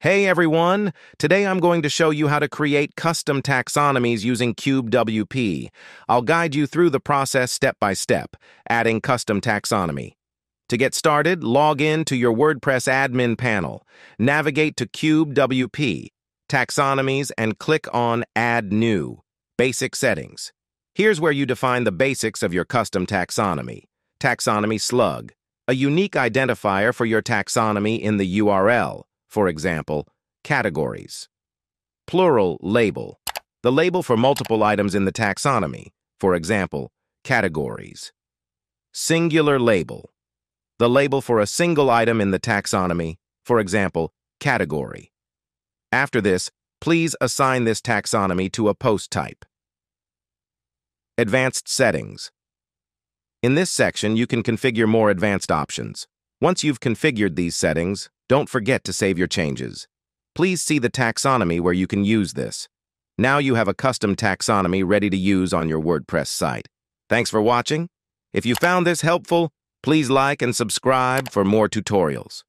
Hey everyone! Today I'm going to show you how to create custom taxonomies using CubeWP. I'll guide you through the process step by step, adding custom taxonomy. To get started, log in to your WordPress admin panel. Navigate to CubeWP, Taxonomies, and click on Add New, Basic Settings. Here's where you define the basics of your custom taxonomy. Taxonomy Slug, a unique identifier for your taxonomy in the URL. For example, categories. Plural label, the label for multiple items in the taxonomy. For example, categories. Singular label, the label for a single item in the taxonomy. For example, category. After this, please assign this taxonomy to a post type. Advanced settings. In this section, you can configure more advanced options. Once you've configured these settings, don't forget to save your changes. Please see the taxonomy where you can use this. Now you have a custom taxonomy ready to use on your WordPress site. Thanks for watching. If you found this helpful, please like and subscribe for more tutorials.